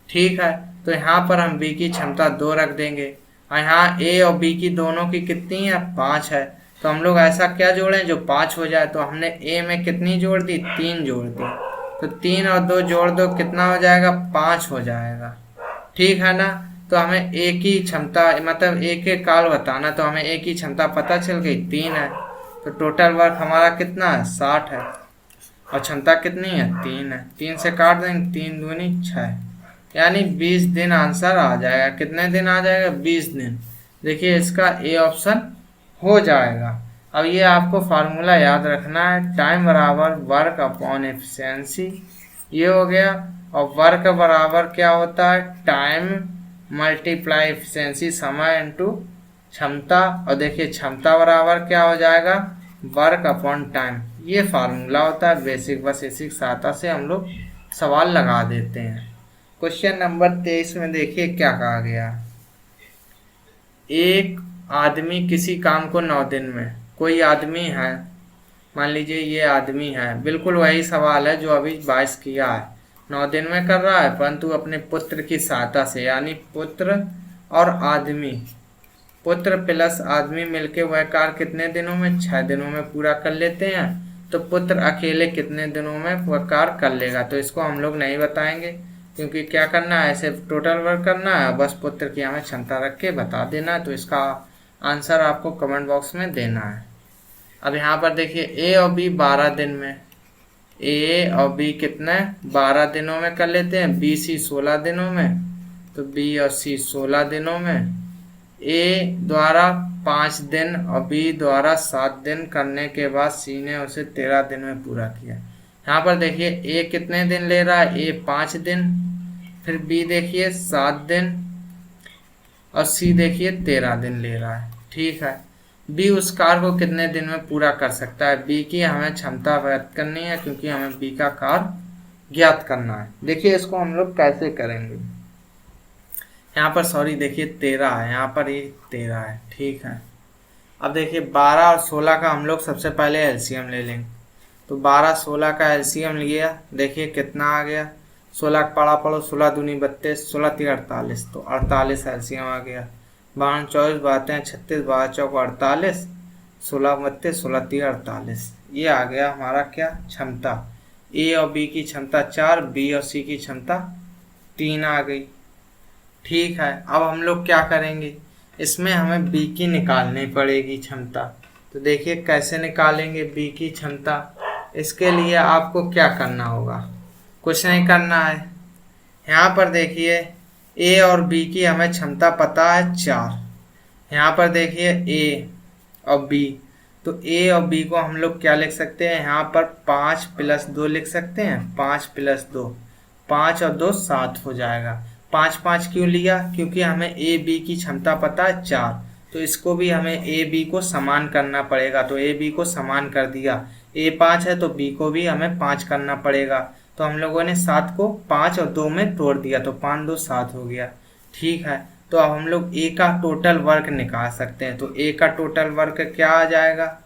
ठीक है, तो यहाँ पर हम बी की क्षमता 2 रख देंगे और यहाँ ए और बी की दोनों की कितनी है 5 है। तो हम लोग ऐसा क्या जोड़ें जो 5 हो जाए, तो हमने ए में कितनी जोड़ दी, 3 जोड़ दी, तो 3 और 2 जोड़ दो, कितना हो जाएगा 5 हो जाएगा। ठीक है ना, तो हमें ए की क्षमता मतलब ए के काल बताना, तो हमें ए की क्षमता पता चल गई 3 है, तो टोटल वर्क हमारा कितना है 60 है और क्षमता कितनी है 3 है। 3 से काट देंगे, 3 दूनी 6, यानी 20 दिन आंसर आ जाएगा। कितने दिन आ जाएगा, 20 दिन। देखिए इसका ए ऑप्शन हो जाएगा। अब ये आपको फार्मूला याद रखना है, टाइम बराबर वर्क अपॉन एफिशिएंसी, ये हो गया। और वर्क बराबर क्या होता है, टाइम मल्टीप्लाई एफिशिएंसी, समय इनटू क्षमता। और देखिए क्षमता बराबर क्या हो जाएगा, वर्क अपॉन टाइम। ये फार्मूला होता है बेसिक, बस इसी की सहायता से हम लोग सवाल लगा देते हैं। क्वेश्चन नंबर 23 में देखिए क्या कहा गया। एक आदमी किसी काम को 9 दिन में, कोई आदमी है, मान लीजिए ये आदमी है, बिल्कुल वही सवाल है जो अभी 22 किया है, 9 दिन में कर रहा है, परंतु अपने पुत्र की सहायता से, यानी पुत्र और आदमी, पुत्र प्लस आदमी मिलके वह कार्य कितने दिनों में, 6 दिनों में पूरा कर लेते हैं। तो पुत्र अकेले कितने दिनों में वह कार्य कर लेगा, तो इसको हम लोग नहीं बताएंगे, क्योंकि क्या करना है, ऐसे टोटल वर्क करना है, बस पुत्र की हमें क्षमता रख के बता देना है। तो इसका आंसर आपको कमेंट बॉक्स में देना है। अब यहाँ पर देखिए ए और बी 12 दिन में, ए और बी कितने 12 दिनों में कर लेते हैं, बी सी 16 दिनों में, तो बी और सी 16 दिनों में। ए द्वारा 5 दिन और बी द्वारा 7 दिन करने के बाद सी ने उसे 13 दिन में पूरा किया। यहाँ पर देखिए ए कितने दिन ले रहा है, ए 5 दिन, फिर बी देखिए 7 दिन और सी देखिए 13 दिन ले रहा है। ठीक है, बी उस कार्य को कितने दिन में पूरा कर सकता है, बी की हमें क्षमता व्यक्त करनी है, क्योंकि हमें बी का कार्य ज्ञात करना है। देखिए इसको हम लोग कैसे करेंगे, यहाँ पर सॉरी देखिए 13 है, यहाँ पर ये 13 है। ठीक है, अब देखिए 12 और 16 का हम लोग सबसे पहले एलसीएम ले लेंगे। तो 12 16 का एलसीएम लिया, देखिए कितना आ गया, 16 पढ़ा पढ़ो, 16 दूनी 32, 16 तीन 48, तो 48 एलसीएम आ गया। 12 24 बातें 36, 12 चौक 48, 16 32, 16 तीन 48, ये आ गया हमारा क्या, क्षमता। ए और बी की क्षमता 4, बी और सी की क्षमता 3 आ गई। ठीक है, अब हम लोग क्या करेंगे, इसमें हमें बी की निकालनी पड़ेगी क्षमता। तो देखिए कैसे निकालेंगे बी की क्षमता, इसके लिए आपको क्या करना होगा, कुछ नहीं करना है। यहाँ पर देखिए ए और बी की हमें क्षमता पता है 4, यहाँ पर देखिए ए और बी, तो ए और बी को हम लोग क्या लिख सकते हैं, यहाँ पर 5 + 2 लिख सकते हैं, 5 + 2, 5 और 2 7 हो जाएगा। 5 5 क्यों लिया, क्योंकि हमें ए बी की क्षमता पता है 4, तो इसको भी हमें ए बी को समान करना पड़ेगा। तो ए बी को समान कर दिया, ए 5 है तो बी को भी हमें 5 करना पड़ेगा। तो हम लोगों ने 7 को 5 और 2 में तोड़ दिया, तो 5 2 7 हो गया। ठीक है, तो अब हम लोग ए का टोटल वर्क निकाल सकते हैं। तो ए का टोटल वर्क क्या आ जाएगा,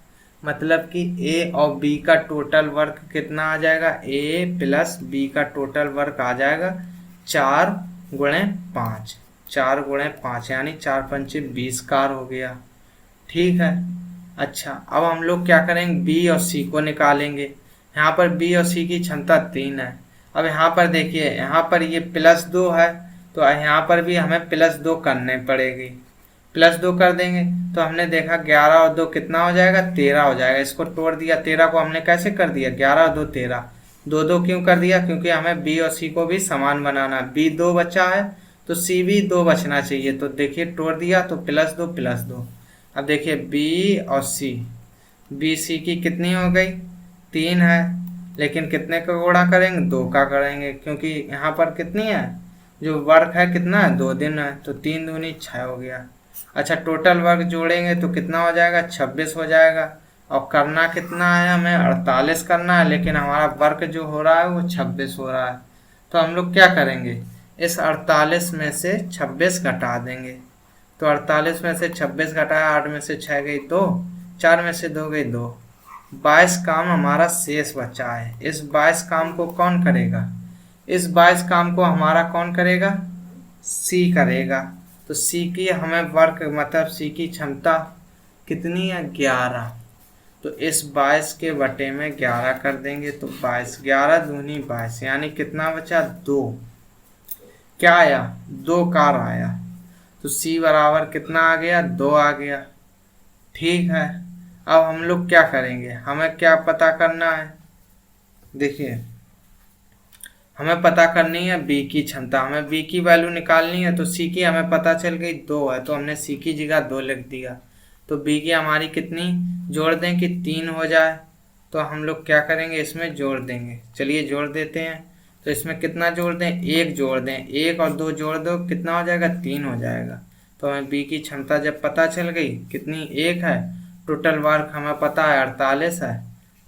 मतलब कि ए और बी का टोटल वर्क कितना आ जाएगा, ए + बी का टोटल वर्क आ जाएगा 4 × 5, 4 × 5 यानी 4 पंचे 20 कार्य हो गया। ठीक है, अच्छा अब हम लोग क्या करेंगे, बी और सी को निकालेंगे। यहाँ पर बी और सी की क्षमता 3 है। अब यहाँ पर देखिए, यहाँ पर ये +2 है, तो यहाँ पर भी हमें +2 करने पड़ेगी, +2 कर देंगे। तो हमने देखा 11 और 2 कितना हो जाएगा, 13 हो जाएगा। इसको तोड़ दिया, 13 को हमने कैसे कर दिया, 11 और 2 13, 2 2 क्यों कर दिया, क्योंकि हमें बी और सी को भी समान बनाना है। बी 2 बचा है तो सी भी 2 बचना चाहिए। तो देखिए तोड़ दिया, तो +2 +2। अब देखिए बी और सी, बी सी की कितनी हो गई, 3 है, लेकिन कितने का गुणा करेंगे, 2 का करेंगे, क्योंकि यहाँ पर कितनी है, जो वर्क है कितना है, 2 दिन है, तो 3 दूनी 6 हो गया। अच्छा टोटल वर्क जोड़ेंगे तो कितना हो जाएगा, 26 हो जाएगा। और करना कितना है, हमें 48 करना है, लेकिन हमारा वर्क जो हो रहा है वो 26 हो रहा है। तो हम लोग क्या करेंगे, इस 48 में से 26 घटा देंगे। तो 48 में से 26 घटाया, 8 में से 6 गई 2, 4 में से 2 गई 2, 22 काम हमारा शेष बचा है। इस 22 काम को कौन करेगा, इस 22 काम को हमारा कौन करेगा, सी करेगा। तो सी की हमें वर्क मतलब सी की क्षमता कितनी है, 11। तो इस 22 के बटे में 11 कर देंगे, तो 22, 11 दूनी 22, यानी कितना बचा, 2। क्या आया, 2 कार आया। तो सी बराबर कितना आ गया, 2 आ गया। ठीक है, अब हम लोग क्या करेंगे, हमें क्या पता करना है, देखिए हमें पता करनी है बी की क्षमता, हमें बी की वैल्यू निकालनी है। तो सी की हमें पता चल गई 2 है, तो हमने सी की जगह 2 लिख दिया। तो बी की हमारी कितनी जोड़ दें कि 3 हो जाए, तो हम लोग क्या करेंगे, इसमें जोड़ देंगे। चलिए जोड़ देते हैं। तो इसमें कितना जोड़ दें, 1 जोड़ दें, 1 और 2 जोड़ दो, कितना हो जाएगा, 3 हो जाएगा। तो हमें बी की क्षमता जब पता चल गई कितनी, 1 है, टोटल वर्क हमें पता है 48 है,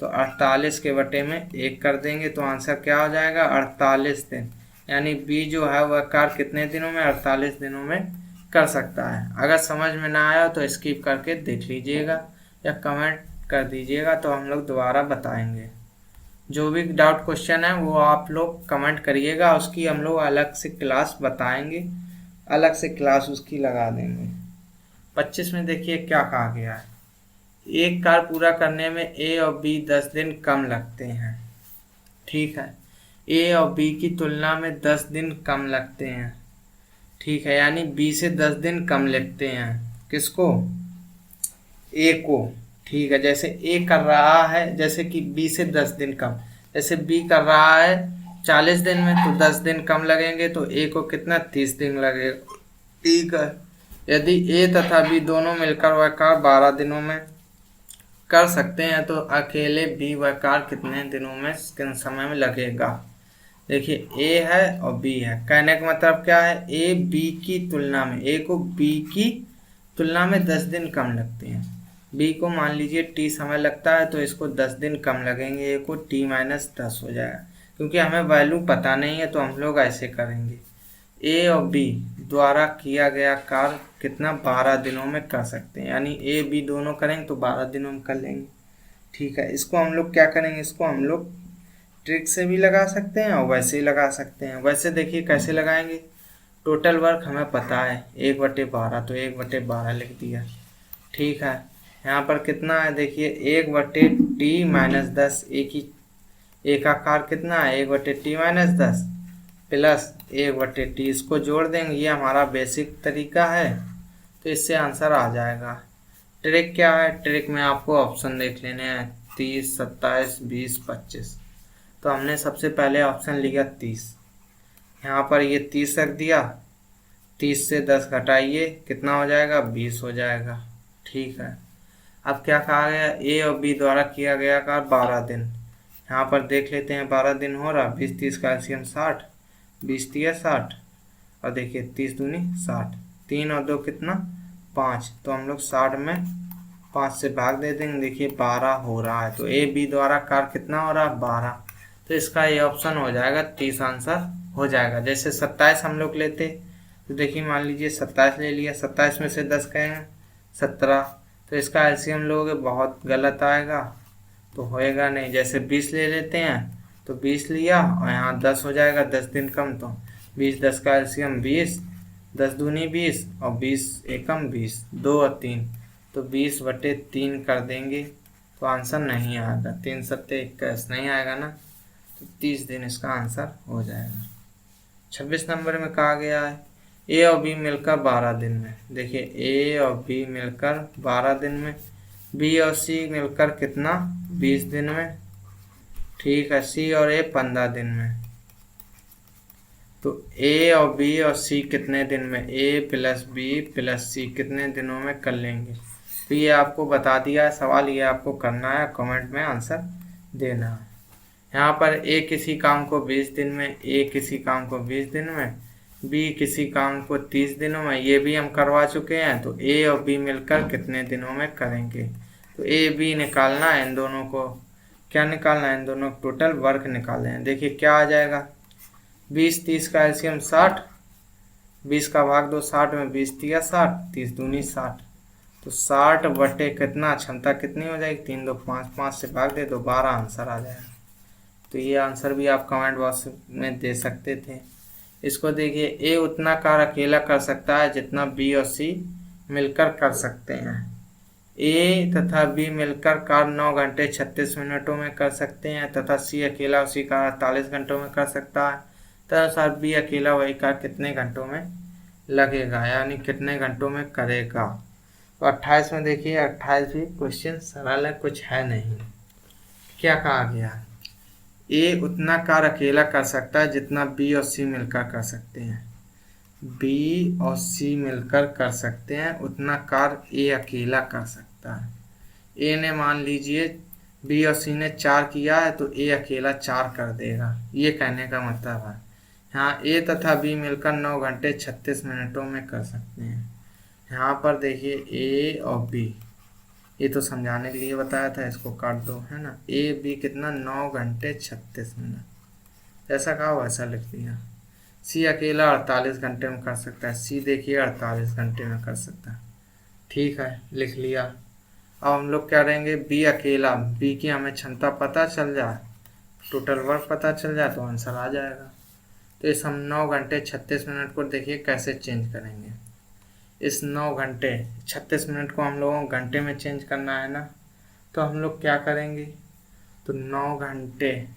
तो 48 के बटे में 1 कर देंगे, तो आंसर क्या हो जाएगा, 48 दिन। यानी बी जो है वह कार्य कितने दिनों में, 48 दिनों में कर सकता है। अगर समझ में ना आया तो स्किप करके देख लीजिएगा या कमेंट कर दीजिएगा, तो हम लोग दोबारा बताएंगे। जो भी डाउट क्वेश्चन है वो आप लोग कमेंट करिएगा, उसकी हम लोग अलग से क्लास बताएंगे, अलग से क्लास उसकी लगा देंगे। 25 में देखिए क्या कहा गया है, एक कार्य पूरा करने में ए और बी 10 दिन कम लगते हैं। ठीक है, ए और बी की तुलना में 10 दिन कम लगते हैं। ठीक है, यानी बी से 10 दिन कम लगते हैं। किसको, ए को। ठीक है, जैसे ए कर रहा है, जैसे कि बी से 10 दिन कम, जैसे बी कर रहा है 40 दिन में, तो 10 दिन कम लगेंगे, तो ए को कितना, 30 दिन लगेगा। ठीक है, यदि ए तथा बी दोनों मिलकर वह कार्य 12 दिनों में कर सकते हैं, तो अकेले बी वह कार्य कितने दिनों में, किन समय में लगेगा। देखिए ए है और बी है, कहने का मतलब क्या है, ए बी की तुलना में, ए को बी की तुलना में 10 दिन कम लगते हैं। बी को मान लीजिए टी समय लगता है, तो इसको 10 दिन कम लगेंगे, ए को t-10 हो जाएगा। क्योंकि हमें वैल्यू पता नहीं है तो हम लोग ऐसे करेंगे, ए और बी द्वारा किया गया कार्य कितना, 12 दिनों में कर सकते हैं। यानी ए बी दोनों करेंगे तो 12 दिनों में कर लेंगे। ठीक है, इसको हम लोग क्या करेंगे, इसको हम लोग ट्रिक से भी लगा सकते हैं और वैसे ही लगा सकते हैं। वैसे देखिए कैसे लगाएंगे, टोटल वर्क हमें पता है 1/12, तो 1/12 लिख दिया। ठीक है, यहाँ पर कितना है, देखिए 1/t-10, एक का कार्य कितना है, 1/t-10 प्लस 1/t, इसको जोड़ देंगे, ये हमारा बेसिक तरीका है, तो इससे आंसर आ जाएगा। ट्रिक क्या है, ट्रिक में आपको ऑप्शन देख लेने हैं, 30, 27, 20, 25। तो हमने सबसे पहले ऑप्शन लिया 30, यहाँ पर ये 30 रख दिया, 30 से 10 घटाइए, कितना हो जाएगा, 20 हो जाएगा। ठीक है, अब क्या कहा गया, ए और बी द्वारा किया गया कार्य 12 दिन। यहाँ पर देख लेते हैं 12 दिन हो रहा, 20 30 का एलसीएम 60, 20 तिया 60, और देखिए 30 दूनी 60, 3 और 2 कितना, 5, तो हम लोग 60 में 5 से भाग दे देंगे, देखिए 12 हो रहा है। तो ए बी द्वारा कार्य कितना हो रहा है, 12, तो इसका ये ऑप्शन हो जाएगा, 30 आंसर हो जाएगा। जैसे 27 हम लोग लेते, तो देखिए मान लीजिए 27 ले लिया, 27 में से 10 कहेंगे 17, तो इसका एलसीएम लोगे बहुत गलत आएगा, तो होएगा नहीं। जैसे 20 ले लेते हैं, तो 20 लिया और यहाँ 10 हो जाएगा, 10 दिन कम, तो 20 10 का एलसीएम 20, 10 दूनी 20 और 20 एकम 20, 2 और 3, तो 20/3 कर देंगे, तो आंसर नहीं आएगा, 3 सत्ते 21 नहीं आएगा ना, तो 30 दिन इसका आंसर हो जाएगा। 26 नंबर में कहा गया है, ए और बी मिलकर 12 दिन में। देखिए ए और बी मिलकर 12 दिन में, बी और सी मिलकर कितना, 20 दिन में। ठीक है, सी और ए 15 दिन में। तो ए और बी और सी कितने दिन में, ए प्लस बी प्लस सी कितने दिनों में कर लेंगे। तो ये आपको बता दिया है, सवाल ये आपको करना है, कमेंट में आंसर देना है। यहाँ पर ए किसी काम को 20 दिन में, ए किसी काम को 20 दिन में, बी किसी काम को 30 दिनों में, ये भी हम करवा चुके हैं। तो ए और बी मिलकर कितने दिनों में करेंगे, तो ए बी निकालना है, इन दोनों को क्या निकालना है, इन दोनों टोटल वर्क निकालना है। देखिए क्या आ जाएगा, 20 30 का एलसीएम 60, 20 का भाग दो 60 में, 20 तिया 60, 30 दूनी 60, तो 60 बटे कितना, क्षमता कितनी हो जाएगी, 3 2 5, 5 से भाग दे दो 12, आंसर आ जाएगा। तो ये आंसर भी आप कमेंट बॉक्स में दे सकते थे। इसको देखिए, ए उतना कार्य अकेला कर सकता है जितना बी और सी मिलकर कर सकते हैं। ए तथा बी मिलकर कार्य 9 घंटे 36 मिनटों में कर सकते हैं, तथा सी अकेला उसी कार्य 48 घंटों में कर सकता है। तदनुसार बी अकेला वही कार्य कितने घंटों में लगेगा, यानी कितने घंटों में करेगा। तो 28 में देखिए, 28 भी क्वेश्चन सरल है, कुछ है नहीं। क्या कहा गया, ए उतना कार्य अकेला कर सकता है जितना बी और सी मिलकर कर सकते हैं। बी और सी मिलकर कर सकते हैं उतना कार्य ए अकेला कर सकता है। ए ने मान लीजिए बी और सी ने 4 किया है तो ए अकेला 4 कर देगा, ये कहने का मतलब है। यहाँ ए तथा बी मिलकर 9 घंटे 36 मिनटों में कर सकते हैं। यहाँ पर देखिए ए और बी, ये तो समझाने के लिए बताया था, इसको काट दो, है ना। ए बी कितना 9 घंटे 36 मिनट, जैसा कहा वैसा लिख दिया। सी अकेला 48 घंटे में कर सकता है, सी देखिए 48 घंटे में कर सकता है, ठीक है लिख लिया। अब हम लोग क्या करेंगे, बी अकेला, बी की हमें क्षमता पता चल जाए, टोटल वर्क पता चल जाए तो आंसर आ जाएगा। तो इस हम 9 घंटे 36 मिनट को देखिए कैसे चेंज करेंगे। इस 9 घंटे 36 मिनट को हम लोगों को घंटे में चेंज करना है ना, तो हम लोग क्या करेंगे, तो 9 घंटे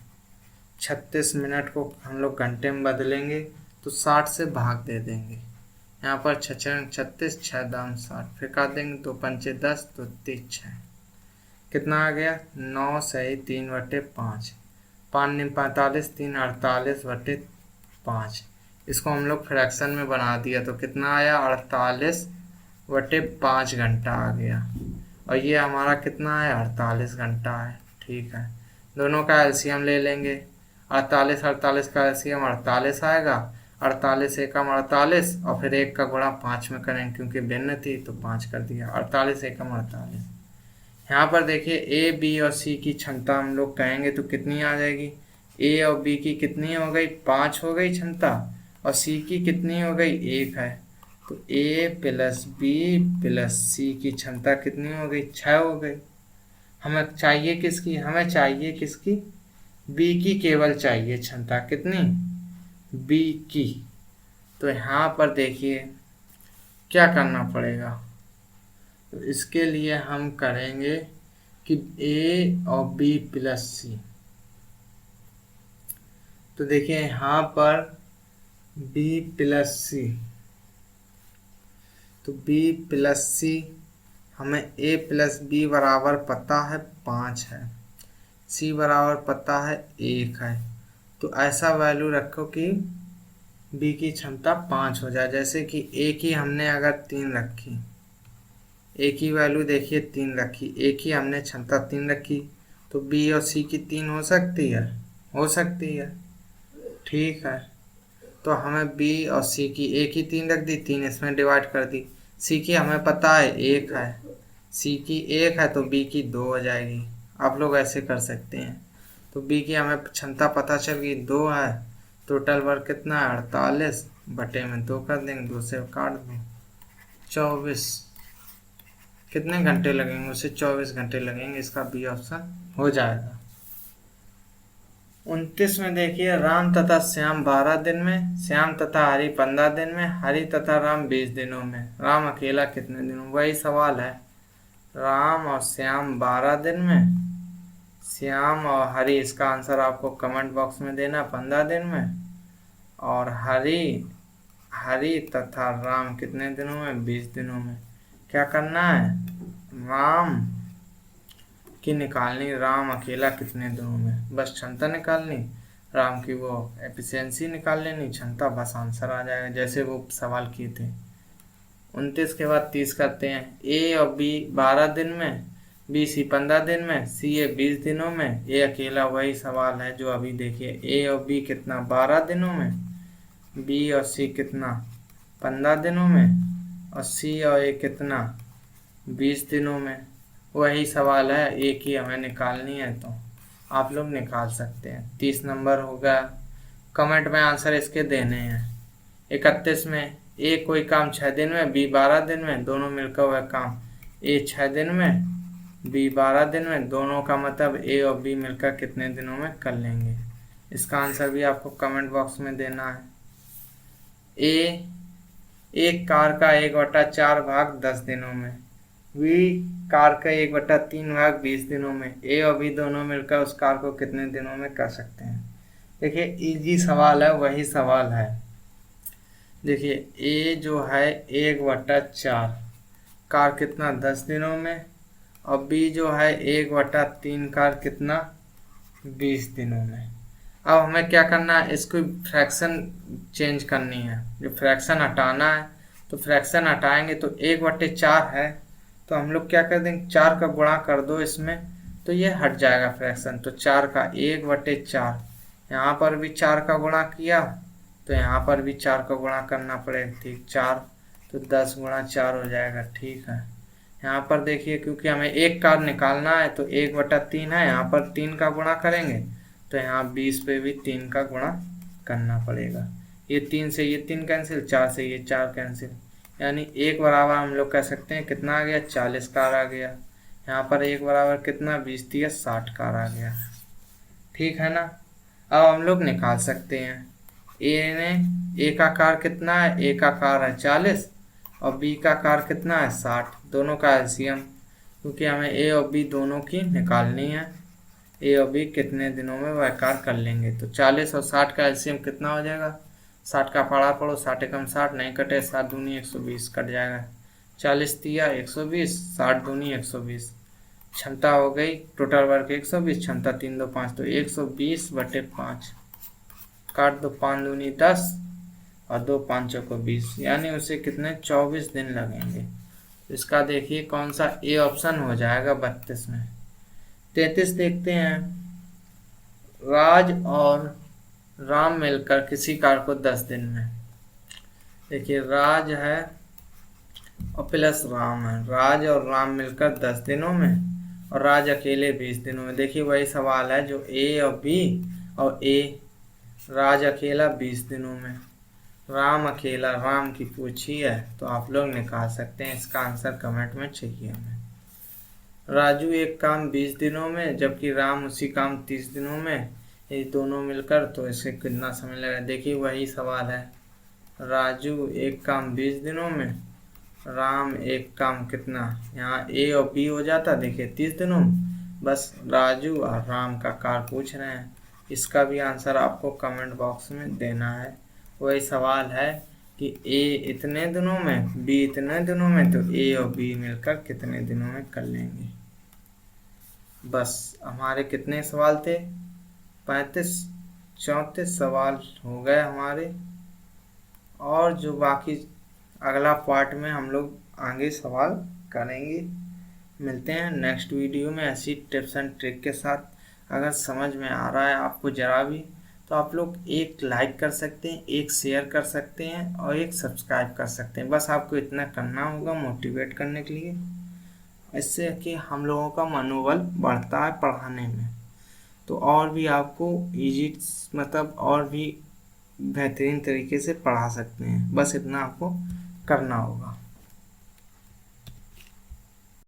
36 मिनट को हम लोग घंटे में बदलेंगे तो 60 से भाग दे देंगे। यहाँ पर 6 36, 6 दाम 60, फिर काट देंगे, 2 पंचे 10, 2 3 6, कितना आ गया 9 सही 3/5, 5 9 45, 3 48/5। इसको हम लोग फ्रैक्शन में बना दिया तो कितना आया 48/5 घंटा आ गया, और ये हमारा कितना है 48 घंटा है, ठीक है। दोनों का एलसीएम ले लेंगे, 48 का एलसीएम 48 आएगा, 48 एकम 48 और फिर 1 का गुणा 5 में करेंगे क्योंकि भिन्न थी तो 5 कर दिया, 48 एकम 48। यहाँ पर देखिए ए बी और सी की क्षमता हम लोग कहेंगे तो कितनी आ जाएगी, ए और बी की कितनी हो गई 5 हो गई क्षमता, और सी की कितनी हो गई 1 है, तो ए प्लस बी प्लस सी की क्षमता कितनी हो गई 6 हो गई। हमें चाहिए किसकी, हमें चाहिए किसकी, बी की केवल चाहिए क्षमता, कितनी बी की। तो यहाँ पर देखिए क्या करना पड़ेगा, तो इसके लिए हम करेंगे कि ए और बी प्लस सी, तो देखिए यहाँ पर बी प्लस सी, तो बी प्लस सी हमें ए प्लस बी बराबर पता है 5 है, सी बराबर पता है 1 है, तो ऐसा वैल्यू रखो कि बी की क्षमता 5 हो जाए। जैसे कि ए की हमने अगर 3 रखी, ए की वैल्यू देखिए 3 रखी, ए की हमने क्षमता 3 रखी, तो बी और सी की 3 हो सकती है, हो सकती है, ठीक है। तो हमें बी और सी की, ए की 3 रख दी, 3 इसमें डिवाइड कर दी, सी की हमें पता है 1 है, सी की 1 है तो बी की 2 हो जाएगी। आप लोग ऐसे कर सकते हैं, तो बी की हमें क्षमता पता चल गई 2 है, टोटल वर्क कितना है 48 बटे में 2 कर देंगे, 2 से काट दो 24, कितने घंटे लगेंगे उसे 24 घंटे लगेंगे, इसका बी ऑप्शन हो जाएगा। 29 में देखिए राम तथा श्याम 12 दिन में, श्याम तथा हरि 15 दिन में, हरि तथा राम 20 दिनों में, राम अकेला कितने दिनों, वही सवाल है। राम और श्याम 12 दिन में, श्याम और हरि, इसका आंसर आपको कमेंट बॉक्स में देना 15 दिन में, और हरि तथा राम कितने दिनों में 20 दिनों में। क्या करना है, राम की निकालनी, राम अकेला कितने दिनों में, बस क्षमता निकालनी, राम की वो एफिशिएंसी निकाल लेनी, क्षमता, बस आंसर आ जाएगा जैसे वो सवाल किए थे। 29 के बाद 30 करते हैं, ए और बी 12 दिन में, बी सी 15 दिन में, सी ए 20 दिनों में, ए अकेला, वही सवाल है जो अभी देखिए, ए और बी कितना 12 दिनों में, बी और सी कितना 15 दिनों में, और सी और ए कितना 20 दिनों में, वही सवाल है, एक ही हमें निकालनी है, तो आप लोग निकाल सकते हैं। 30 नंबर होगा, कमेंट में आंसर इसके देने हैं। 31 में ए कोई काम 6 दिन में, बी 12 दिन में, दोनों मिलकर हुआ काम, ए 6 दिन में, बी 12 दिन में, दोनों का मतलब ए और बी मिलकर कितने दिनों में कर लेंगे। इसका आंसर भी आपको कमेंट बॉक्स में देना है। ए एक कार का 1/4 भाग 10 दिनों में, बी कार का 1/3 भाग 20 दिनों में, ए और बी दोनों मिलकर उस कार को कितने दिनों में कर सकते हैं। देखिए इजी सवाल है, वही सवाल है। देखिए ए जो है 1/4, कार कितना 10 दिनों में, और बी जो है 1/3 कार कितना 20 दिनों में। अब हमें क्या करना है, इसको फ्रैक्शन चेंज करनी है, जो फ्रैक्शन हटाना है, तो फ्रैक्शन हटाएंगे तो 1/4 है, तो हम लोग क्या कर देंगे, 4 का गुणा कर दो इसमें तो ये हट जाएगा फ्रैक्शन। तो 4 का 1/4, यहाँ पर भी 4 का गुणा किया तो यहाँ पर भी 4 का गुणा करना पड़ेगा, ठीक 4, तो 10 गुणा 4 हो जाएगा, ठीक है। यहाँ पर देखिए क्योंकि हमें एक का निकालना है तो 1/3 है, यहाँ पर 3 का गुणा करेंगे तो यहाँ 20 पे भी 3 का गुणा करना पड़ेगा। ये 3 से ये 3 कैंसिल, 4 से ये 4 कैंसिल, यानी 1 बराबर हम लोग कह सकते हैं कितना आ गया, 40 का आ गया। यहाँ पर 1 बराबर कितना, 20 दिया 60 का आ गया, ठीक है ना। अब हम लोग निकाल सकते हैं ए का कार कितना है, ए का कार है 40 और बी का कार कितना है 60, दोनों का एलसीएम, क्योंकि हमें ए और बी दोनों की निकालनी है, ए और बी कितने दिनों में वह कार कर लेंगे। तो 40 और 60 का एलसीएम कितना हो जाएगा, 60 का पढ़ा पढ़ो, 60 एकम 60 नहीं कटे, 7 दूनी 120 कट जाएगा, 40 दिया 120, 60 दूनी 120, क्षमता हो गई टोटल वर्क 120, क्षमता 3 2 5, तो 120/5 काट दो, 5 दूनी 10 और 2 5 को 20, यानी उसे कितने 24 दिन लगेंगे। इसका देखिए कौन सा ए ऑप्शन हो जाएगा 32 में। 33 देखते हैं, राज और राम मिलकर किसी कार को 10 दिन में, देखिए राज है और प्लस राम है, राज और राम मिलकर 10 दिनों में और राज अकेले 20 दिनों में। देखिए वही सवाल है जो ए और बी, और ए राज अकेला 20 दिनों में, राम अकेला, राम की पूछी है, तो आप लोग निकाल सकते हैं। इसका आंसर कमेंट में चाहिए हमें। राजू एक काम 20 दिनों में जबकि राम उसी काम 30 दिनों में, ये दोनों मिलकर तो इसे कितना समय लगा। देखिए वही सवाल है, राजू एक काम 20 दिनों में, राम एक काम कितना, यहाँ ए और बी हो जाता, देखिए 30 दिनों में, बस राजू और राम का कार पूछ रहे हैं। इसका भी आंसर आपको कमेंट बॉक्स में देना है। वही सवाल है कि ए इतने दिनों में, बी इतने दिनों में, तो ए और बी मिलकर कितने दिनों में कर लेंगे। बस हमारे कितने सवाल थे, 35, 34 सवाल हो गए हमारे, और जो बाकी अगला पार्ट में हम लोग आगे सवाल करेंगे। मिलते हैं नेक्स्ट वीडियो में ऐसी टिप्स एंड ट्रिक के साथ। अगर समझ में आ रहा है आपको ज़रा भी तो आप लोग एक लाइक कर सकते हैं, एक शेयर कर सकते हैं और एक सब्सक्राइब कर सकते हैं। बस आपको इतना करना होगा मोटिवेट करने के लिए, इससे कि हम लोगों का मनोबल बढ़ता है पढ़ाने में, तो और भी आपको इजी मतलब और भी बेहतरीन तरीके से पढ़ा सकते हैं। बस इतना आपको करना होगा।